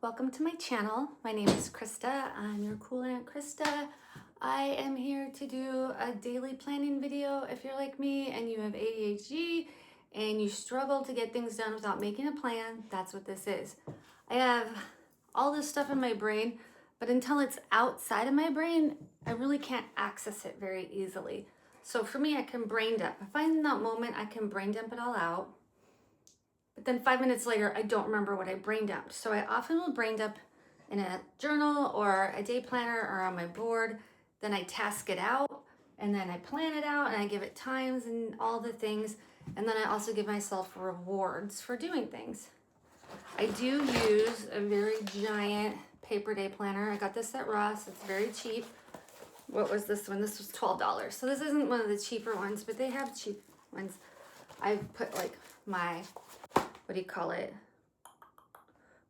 welcome to my channel. My name is Krista. I'm your cool Aunt Krista. I am here to do a daily planning video. If you're like me and you have ADHD and you struggle to get things done without making a plan, that's what this is. I have all this stuff in my brain, but until it's outside of my brain, I really can't access it very easily. So for me, I can brain dump. If I'm in that moment, I can brain dump it all out. But then 5 minutes later, I don't remember what I brain dumped. So I often will brain dump in a journal or a day planner or on my board. Then I task it out and then I plan it out and I give it times and all the things. And then I also give myself rewards for doing things. I do use a very giant paper day planner. I got this at Ross. It's very cheap. What was this one? This was $12. So this isn't one of the cheaper ones, but they have cheap ones. I've put like my, what do you call it?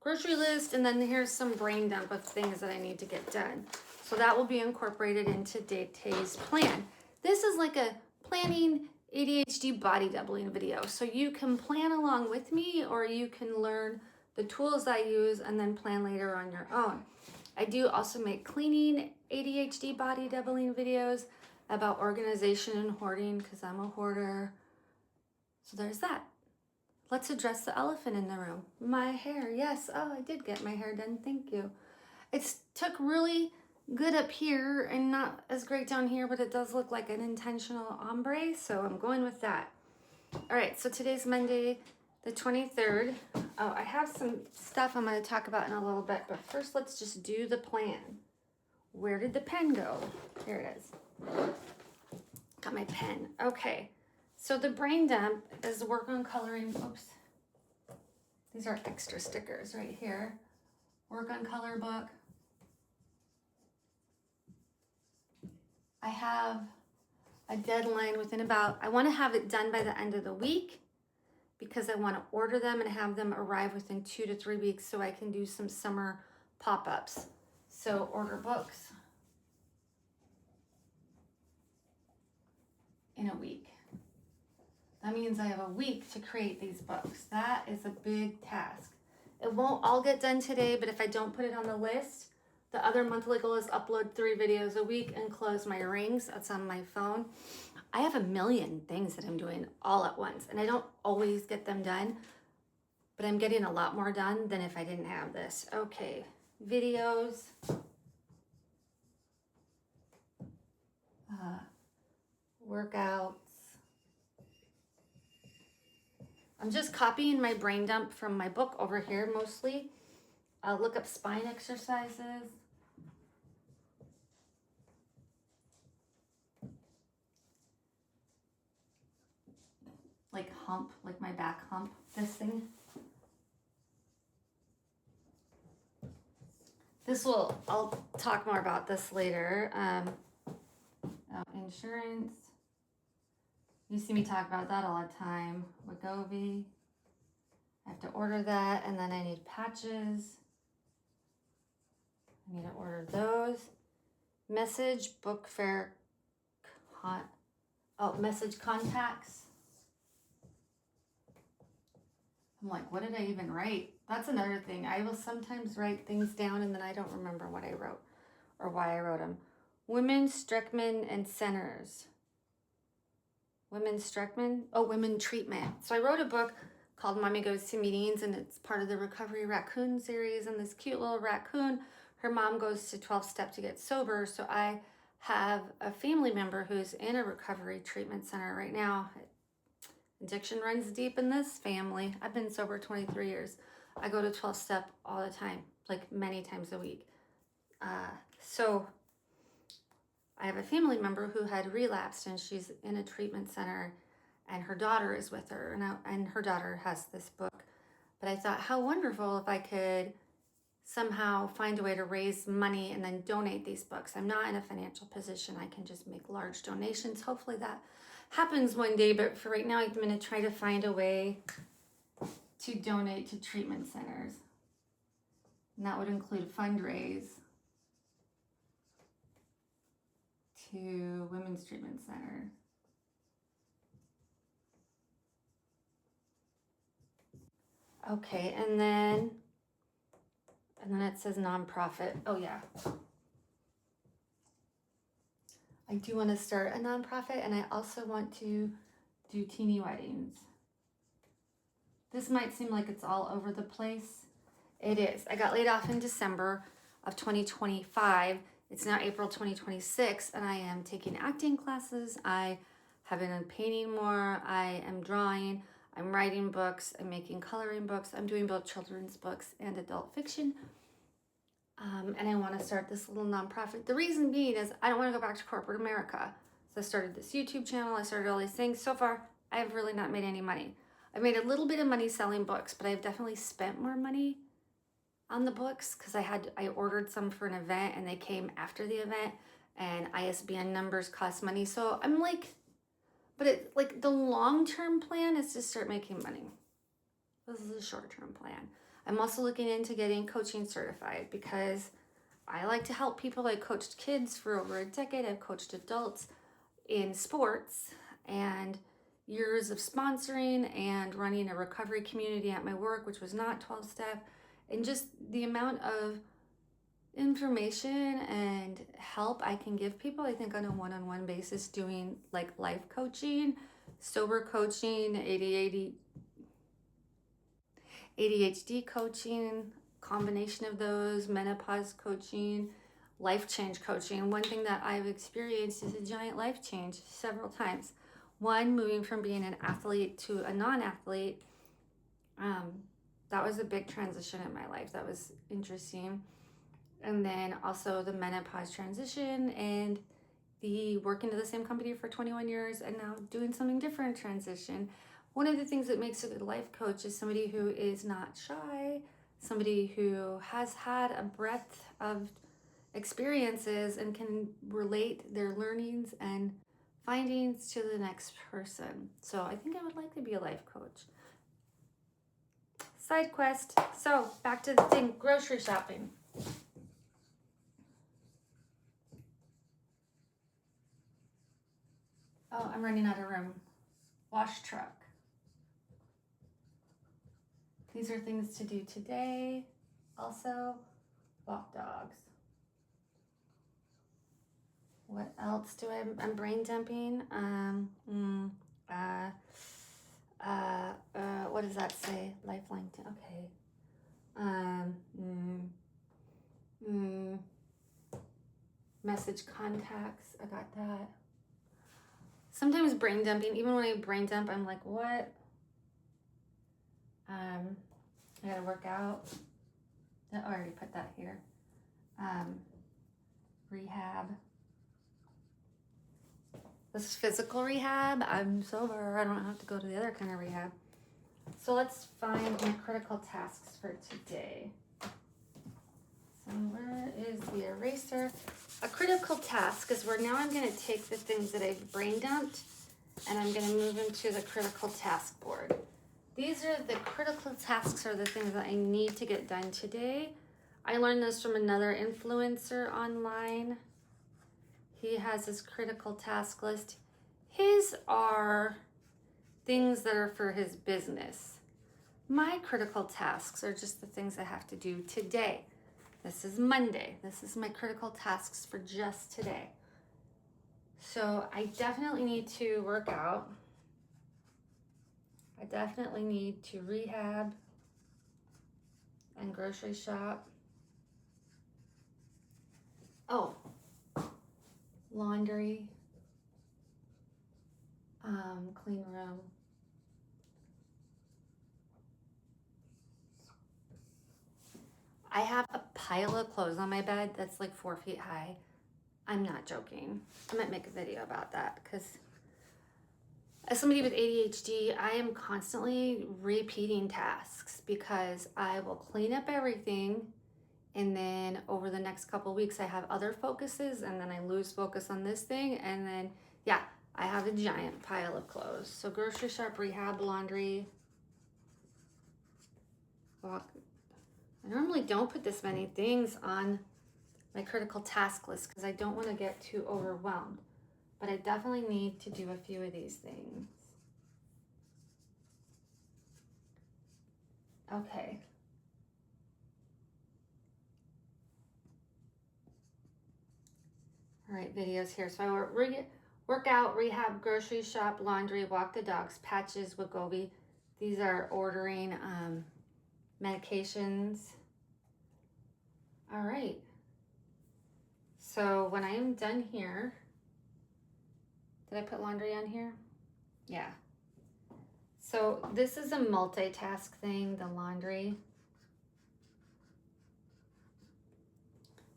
Grocery list, and then here's some brain dump of things that I need to get done. So that will be incorporated into today's plan. This is like a planning ADHD body doubling video. So you can plan along with me, or you can learn the tools I use and then plan later on your own. I do also make cleaning ADHD body doubling videos about organization and hoarding because I'm a hoarder. So there's that. Let's address the elephant in the room. My hair, yes. Oh, I did get my hair done, thank you. It's took really good up here and not as great down here, but it does look like an intentional ombre, so I'm going with that. All right, so today's Monday, the 23rd. Oh, I have some stuff I'm gonna talk about in a little bit, but first let's just do the plan. Where did the pen go? Here it is. Got my pen, okay. So the brain dump is work on coloring, oops. These are extra stickers right here. Work on color book. I have a deadline within I want to have it done by the end of the week because I want to order them and have them arrive within 2 to 3 weeks so I can do some summer pop-ups. So order books in a week. That means I have a week to create these books. That is a big task. It won't all get done today, but if I don't put it on the list, the other monthly goal is upload 3 videos a week and close my rings. That's on my phone. I have a million things that I'm doing all at once, and I don't always get them done, but I'm getting a lot more done than if I didn't have this. Okay, videos. Workouts. I'm just copying my brain dump from my book over here mostly. I'll look up spine exercises. Like hump, like my back hump, this thing. I'll talk more about this later. Insurance. You see me talk about that all the time. Wegovy. I have to order that, and then I need patches. I need to order those. Message, book fair, message contacts. I'm like, what did I even write? That's another thing. I will sometimes write things down and then I don't remember what I wrote or why I wrote them. Women, Streckman, and centers. Women treatment. So I wrote a book called Mommy Goes to Meetings, and it's part of the Recovery Raccoon series. And this cute little raccoon, her mom goes to 12-step to get sober. So I have a family member who's in a recovery treatment center right now. Addiction runs deep in this family. I've been sober 23 years. I go to 12-step all the time, like many times a week. So I have a family member who had relapsed, and she's in a treatment center, and her daughter is with her, and her daughter has this book. But I thought, how wonderful if I could somehow find a way to raise money and then donate these books. I'm not in a financial position. I can just make large donations. Hopefully that happens one day, but for right now, I'm going to try to find a way to donate to treatment centers. And that would include fundraise to Women's Treatment Center. Okay, and then And then it says nonprofit. Oh yeah. I do want to start a nonprofit, and I also want to do teeny weddings. This might seem like it's all over the place. It is. I got laid off in December of 2025. It's now April 2026, and I am taking acting classes. I have been painting more. I am drawing. I'm writing books. I'm making coloring books. I'm doing both children's books and adult fiction. And I want to start this little nonprofit. The reason being is I don't want to go back to corporate America. So I started this YouTube channel. I started all these things. So far, I have really not made any money. I've made a little bit of money selling books, but I've definitely spent more money on the books because I ordered some for an event and they came after the event, and ISBN numbers cost money. So I'm like, but it's like the long-term plan is to start making money. This is a short-term plan. I'm also looking into getting coaching certified because I like to help people. I coached kids for over a decade. I've coached adults in sports, and years of sponsoring and running a recovery community at my work, which was not 12-step, and just the amount of information and help I can give people, I think on a one-on-one basis, doing like life coaching, sober coaching, ADHD coaching, combination of those, menopause coaching, life change coaching. One thing that I've experienced is a giant life change several times. One, moving from being an athlete to a non-athlete. That was a big transition in my life. That was interesting. And then also the menopause transition and the working to the same company for 21 years and now doing something different transition. One of the things that makes a good life coach is somebody who is not shy, somebody who has had a breadth of experiences and can relate their learnings and findings to the next person. So I think I would like to be a life coach. Side quest. So back to the thing, grocery shopping. Oh, I'm running out of room. Wash truck. These are things to do today. Also, walk dogs. What else do I'm brain dumping? What does that say? Lifeline. Okay. Message contacts. I got that. Sometimes brain dumping. Even when I brain dump, I'm like, what? I gotta work out. Oh, I already put that here. Rehab. This is physical rehab. I'm sober. I don't have to go to the other kind of rehab. So let's find my critical tasks for today. So where is the eraser? A critical task is where now I'm going to take the things that I've brain dumped and I'm going to move them to the critical task board. These are the critical tasks, are the things that I need to get done today. I learned this from another influencer online. He has his critical task list. His are things that are for his business. My critical tasks are just the things I have to do today. This is Monday. This is my critical tasks for just today. So I definitely need to work out. I definitely need to rehab and grocery shop. Oh, laundry, clean room. I have a pile of clothes on my bed that's like 4 feet high. I'm not joking. I might make a video about that because as somebody with ADHD, I am constantly repeating tasks because I will clean up everything and then over the next couple of weeks I have other focuses and then I lose focus on this thing and then, yeah, I have a giant pile of clothes. So grocery shop, rehab, laundry, walk. I normally don't put this many things on my critical task list because I don't want to get too overwhelmed. But I definitely need to do a few of these things. Okay. videos here. So I work out, rehab, grocery shop, laundry, walk the dogs, patches, Wegovy. These are ordering medications. All right. So when I am done here, did I put laundry on here? Yeah. So this is a multitask thing, the laundry.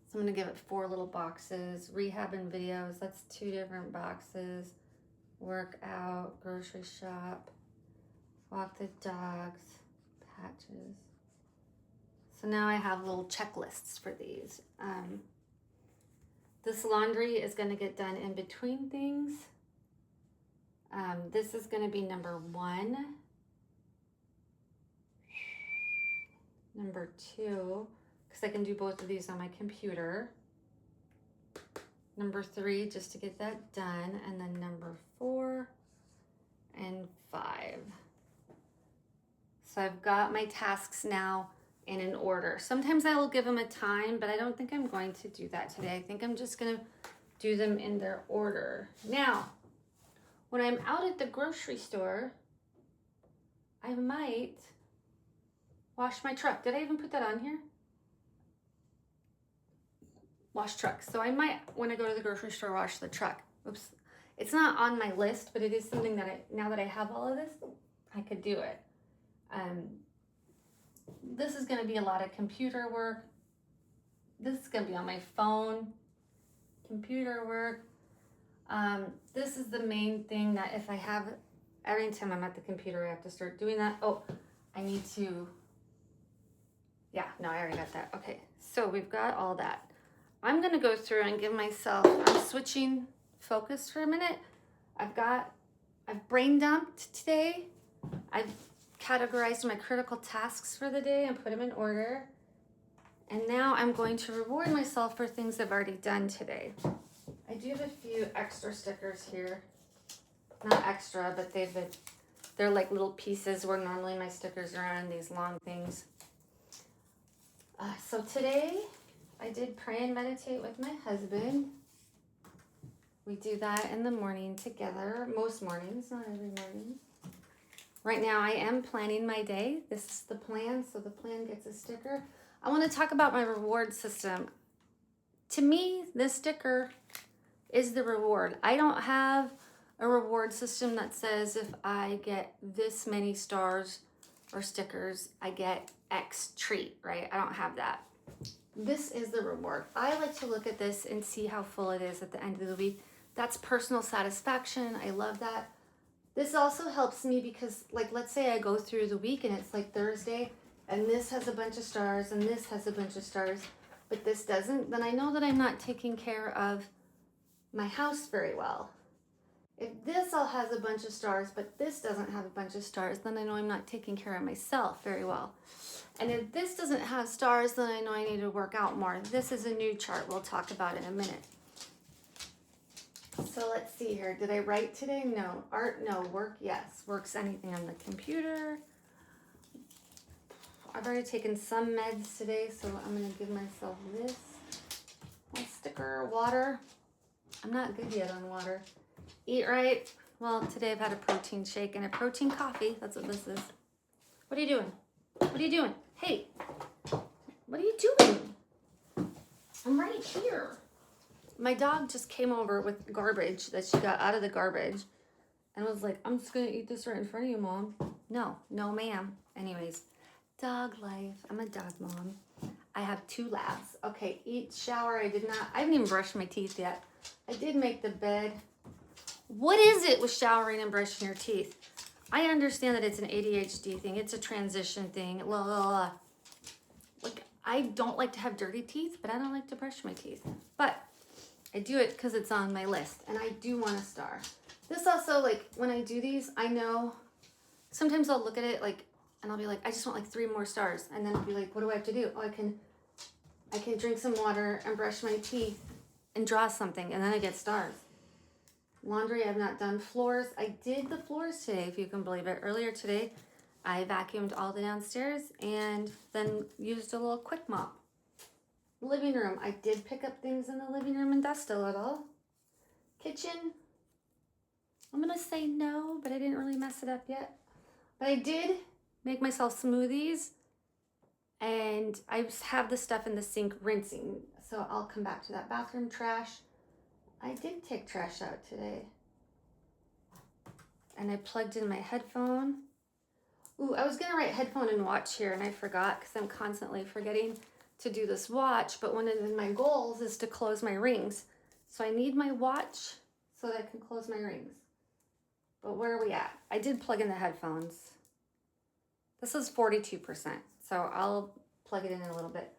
So I'm gonna give it 4 little boxes. Rehab and videos, that's 2 different boxes. Workout, grocery shop, walk the dogs, patches. So now I have little checklists for these. This laundry is gonna get done in between things. This is gonna be number 1. Number 2, because I can do both of these on my computer. Number 3, just to get that done. And then number 4 and 5. So I've got my tasks now in an order. Sometimes I will give them a time, but I don't think I'm going to do that today. I think I'm just gonna do them in their order. Now, when I'm out at the grocery store, I might wash my truck. Did I even put that on here? Wash truck. So I might, when I go to the grocery store, wash the truck. Oops. It's not on my list, but it is something that now that I have all of this, I could do it. This is going to be a lot of computer work. This is going to be on my phone, computer work. This is the main thing that if I have, every time I'm at the computer, I have to start doing that. Oh, I need to, yeah, no, I already got that. Okay, so we've got all that. I'm going to go through and give myself, I'm switching focus for a minute. I've brain dumped today. I've categorized my critical tasks for the day and put them in order. And now I'm going to reward myself for things I've already done today. I do have a few extra stickers here. Not extra, but they're like little pieces where normally my stickers are on these long things. So today I did pray and meditate with my husband. We do that in the morning together, most mornings, not every morning. Right now I am planning my day. This is the plan, so the plan gets a sticker. I want to talk about my reward system. To me, this sticker is the reward. I don't have a reward system that says if I get this many stars or stickers, I get X treat, right? I don't have that. This is the reward. I like to look at this and see how full it is at the end of the week. That's personal satisfaction. I love that. This also helps me because, like, let's say I go through the week and it's like Thursday and this has a bunch of stars and this has a bunch of stars, but this doesn't, then I know that I'm not taking care of my house very well. If this all has a bunch of stars, but this doesn't have a bunch of stars, then I know I'm not taking care of myself very well. And if this doesn't have stars, then I know I need to work out more. This is a new chart we'll talk about in a minute. So let's see here. Did I write today? No. Art? No. Work? Yes. Works anything on the computer. I've already taken some meds today, so I'm going to give myself this. A sticker. Water. I'm not good yet on water. Eat right. Well, today I've had a protein shake and a protein coffee. That's what this is. What are you doing? What are you doing? Hey, what are you doing? I'm right here. My dog just came over with garbage that she got out of the garbage and was like, I'm just going to eat this right in front of you, Mom. No, ma'am. Anyways, dog life. I'm a dog mom. I have 2 labs. Okay, eat, shower. I haven't even brushed my teeth yet. I did make the bed. What is it with showering and brushing your teeth? I understand that it's an ADHD thing. It's a transition thing. Like, I don't like to have dirty teeth, but I don't like to brush my teeth. But I do it because it's on my list, and I do want a star. This also, like, when I do these, I know sometimes I'll look at it, like, and I'll be like, I just want, like, 3 more stars. And then I'll be like, what do I have to do? Oh, I can drink some water and brush my teeth and draw something, and then I get stars. Laundry, I've not done. Floors, I did the floors today, if you can believe it. Earlier today, I vacuumed all the downstairs and then used a little quick mop. Living room, I did pick up things in the living room and dust a little. kitchen. I'm gonna say no, but I didn't really mess it up yet. But I did make myself smoothies, and I have the stuff in the sink rinsing. So I'll come back to that. Bathroom trash. I did take trash out today. And I plugged in my headphone. Ooh, I was gonna write headphone and watch here, and I forgot because I'm constantly forgetting to do this watch. But one of my goals is to close my rings. So I need my watch so that I can close my rings. But where are we at? I did plug in the headphones. This is 42%, so I'll plug it in a little bit.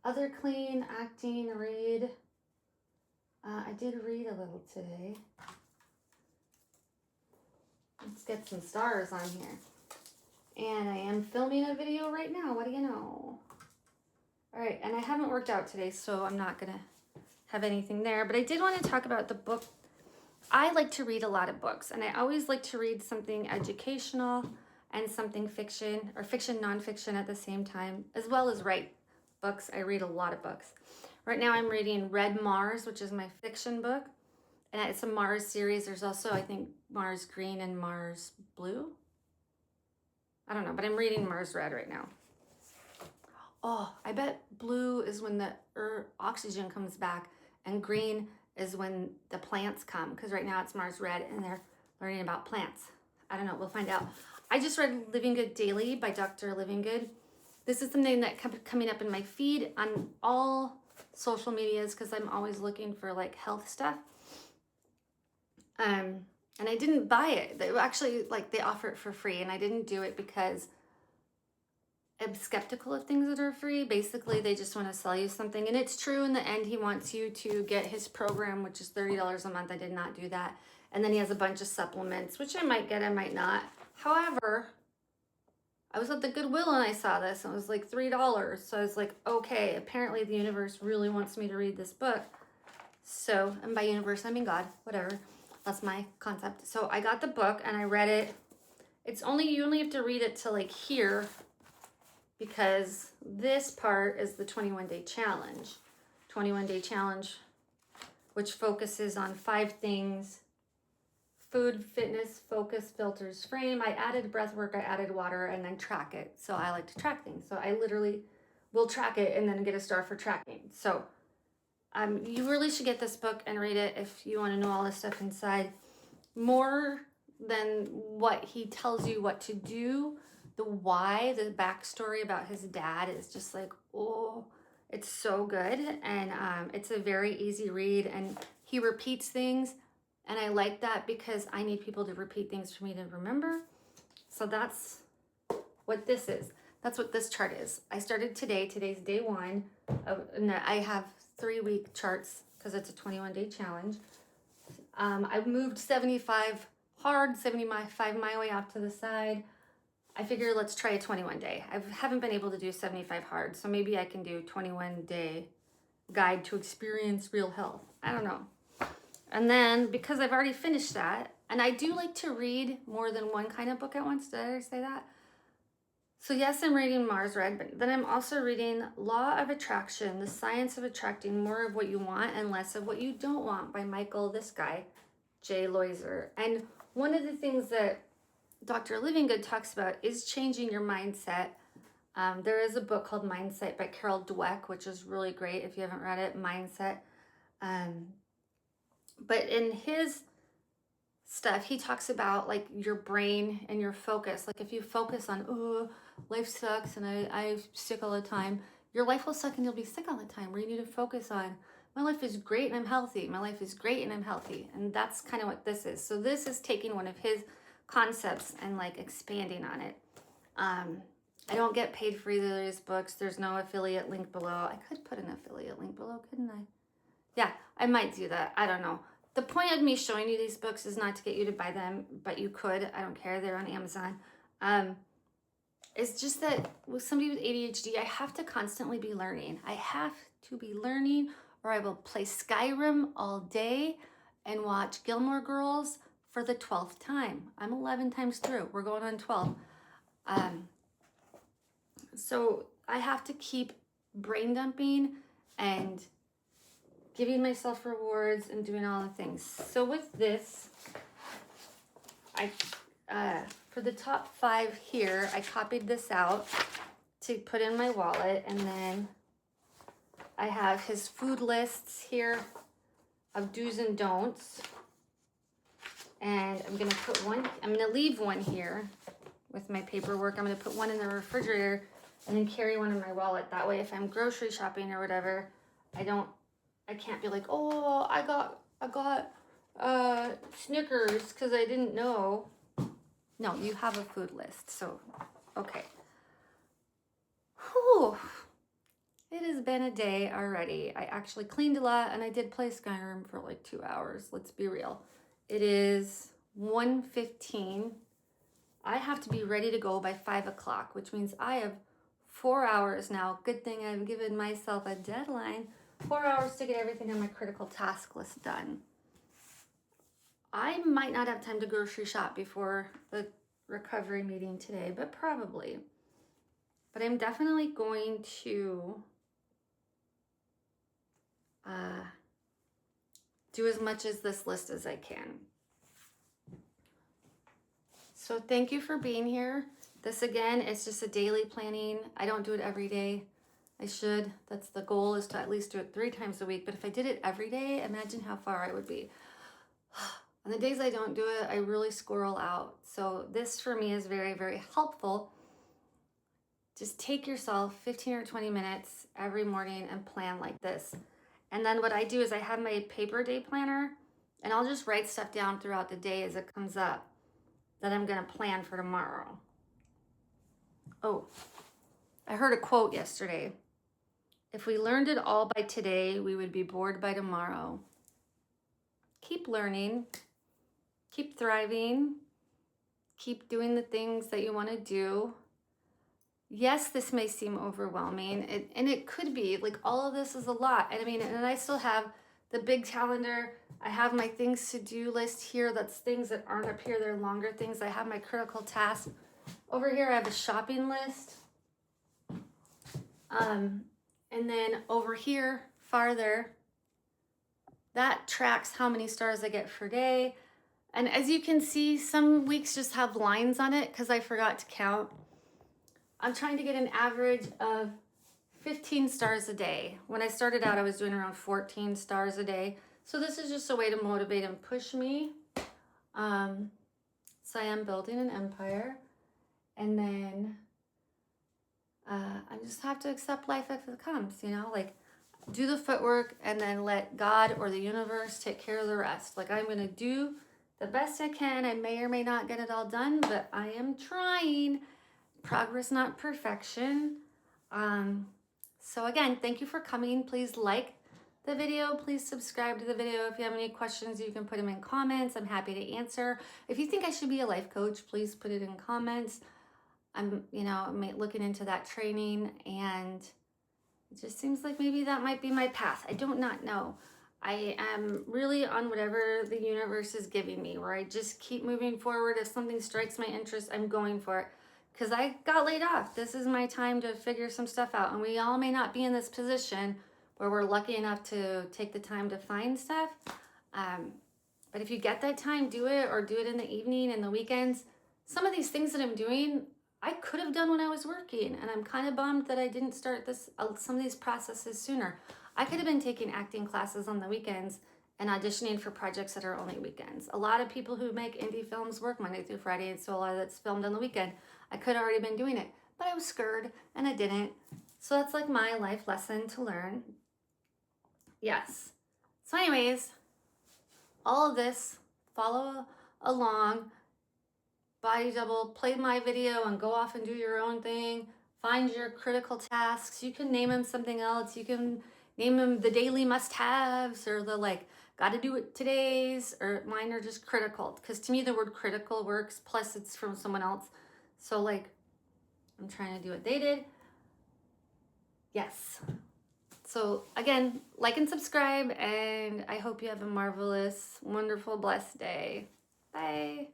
Other clean, acting, read. I did read a little today. Let's get some stars on here. And I am filming a video right now. What do you know? All right, and I haven't worked out today, so I'm not gonna have anything there. But I did want to talk about the book. I like to read a lot of books, and I always like to read something educational and something fiction, or fiction, nonfiction at the same time, as well as write books. I read a lot of books. Right now I'm reading Red Mars, which is my fiction book, and it's a Mars series. There's also, I think, Mars Green and Mars Blue. I don't know, but I'm reading Mars Red right now. Oh, I bet blue is when the oxygen comes back, and green is when the plants come, because right now it's Mars Red and they're learning about plants. I don't know, we'll find out. I just read Living Good Daily by Dr. Living Good. This is something that kept coming up in my feed on all social medias because I'm always looking for like health stuff. And I didn't buy it. They actually, like, they offer it for free, and I didn't do it because I'm skeptical of things that are free. Basically, they just want to sell you something, and it's true. In the end, he wants you to get his program, which is $30 a month. I did not do that. And then he has a bunch of supplements, which I might get, I might not. However, I was at the Goodwill and I saw this, and it was like $3. So I was like, okay, apparently the universe really wants me to read this book. So, and by universe, I mean God, whatever. That's my concept. So I got the book and I read it. You only have to read it to like here, because this part is the 21-day challenge. 21-day challenge, which focuses on 5 things: food, fitness, focus, filters, frame. I added breath work, I added water, and then track it. So I like to track things. So I literally will track it and then get a star for tracking. So you really should get this book and read it if you want to know all this stuff inside. More than what he tells you what to do, the why, the backstory about his dad is just like, oh, it's so good. And it's a very easy read, and he repeats things. And I like that because I need people to repeat things for me to remember. So that's what this is. That's what this chart is. I started today. Today's day 1. I have 3-week charts because it's a 21-day challenge. I've moved 75 hard, 75 my way off to the side. I figure let's try a 21-day. I haven't been able to do 75 hard, so maybe I can do 21-day guide to experience real health. I don't know. And then because I've already finished that, and I do like to read more than one kind of book at once. Did I say that? So yes, I'm reading Mars Red, but then I'm also reading Law of Attraction, The Science of Attracting More of What You Want and Less of What You Don't Want by Michael, this guy, J. Loiser. And one of the things that Dr. Living Good talks about is changing your mindset. There is a book called Mindset by Carol Dweck, which is really great if you haven't read it, Mindset. But in his stuff, he talks about like your brain and your focus. Like if you focus on, oh, life sucks and I'm sick all the time, your life will suck and you'll be sick all the time. Where you need to focus on, my life is great and I'm healthy. My life is great and I'm healthy. And that's kind of what this is. So this is taking one of his concepts and like expanding on it. I don't get paid for either of these books. There's no affiliate link below. I could put an affiliate link below, couldn't I? Yeah, I might do that. I don't know. The point of me showing you these books is not to get you to buy them, but you could. I don't care. They're on Amazon. It's just that with somebody with ADHD, I have to constantly be learning. I have to be learning, or I will play Skyrim all day and watch Gilmore Girls for the 12th time. I'm 11 times through. We're going on 12. So I have to keep brain dumping and giving myself rewards and doing all the things. So with this, for the top 5 here, I copied this out to put in my wallet, and then I have his food lists here of do's and don'ts. And I'm gonna leave one here with my paperwork. I'm gonna put one in the refrigerator and then carry one in my wallet. That way, if I'm grocery shopping or whatever, I can't be like, oh, I got Snickers because I didn't know. No, you have a food list, so okay. Whew. It has been a day already. I actually cleaned a lot, and I did play Skyrim for like 2 hours. Let's be real. It is 1:15. I have to be ready to go by 5 o'clock, which means I have 4 hours now. Good thing I've given myself a deadline. 4 hours to get everything on my critical task list done. I might not have time to grocery shop before the recovery meeting today, but probably. But I'm definitely going to do as much as this list as I can. So thank you for being here. This again is just a daily planning. I don't do it every day. I should. That's the goal, is to at least do it 3 times a week. But if I did it every day, imagine how far I would be. On the days I don't do it, I really squirrel out. So this for me is very, very helpful. Just take yourself 15 or 20 minutes every morning and plan like this. And then what I do is I have my paper day planner, and I'll just write stuff down throughout the day as it comes up that I'm gonna plan for tomorrow. Oh, I heard a quote yesterday. If we learned it all by today, we would be bored by tomorrow. Keep learning, keep thriving, keep doing the things that you want to do. Yes, this may seem overwhelming, and it could be. Like, all of this is a lot. And I mean, and I still have the big calendar. I have my things to do list here. That's things that aren't up here. They're longer things. I have my critical tasks. Over here, I have a shopping list. And then over here, farther, that tracks how many stars I get per day. And as you can see, some weeks just have lines on it because I forgot to count. I'm trying to get an average of 15 stars a day. When I started out, I was doing around 14 stars a day. So this is just a way to motivate and push me. So I am building an empire. And then I just have to accept life as it comes, you know, like do the footwork and then let God or the universe take care of the rest. Like, I'm going to do the best I can. I may or may not get it all done, but I am trying. Progress, not perfection. So again, thank you for coming. Please like the video. Please subscribe to the video. If you have any questions, you can put them in comments. I'm happy to answer. If you think I should be a life coach, please put it in comments. I'm looking into that training, and it just seems like maybe that might be my path. I do not know. I am really on whatever the universe is giving me, where I just keep moving forward. If something strikes my interest, I'm going for it. Because I got laid off. This is my time to figure some stuff out. And we all may not be in this position where we're lucky enough to take the time to find stuff. But if you get that time, do it, or do it in the evening and the weekends. Some of these things that I'm doing, I could have done when I was working, and I'm kind of bummed that I didn't start some of these processes sooner. I could have been taking acting classes on the weekends and auditioning for projects that are only weekends. A lot of people who make indie films work Monday through Friday, and so a lot of that's filmed on the weekend. I could have already been doing it, but I was scared and I didn't. So that's like my life lesson to learn. Yes. So anyways, all of this, follow along. Body double, play my video and go off and do your own thing. Find your critical tasks. You can name them something else. You can name them the daily must-haves, or the like, gotta do it today's, or mine are just critical. Because to me, the word critical works, plus it's from someone else. So like, I'm trying to do what they did. Yes. So again, like and subscribe, and I hope you have a marvelous, wonderful, blessed day. Bye.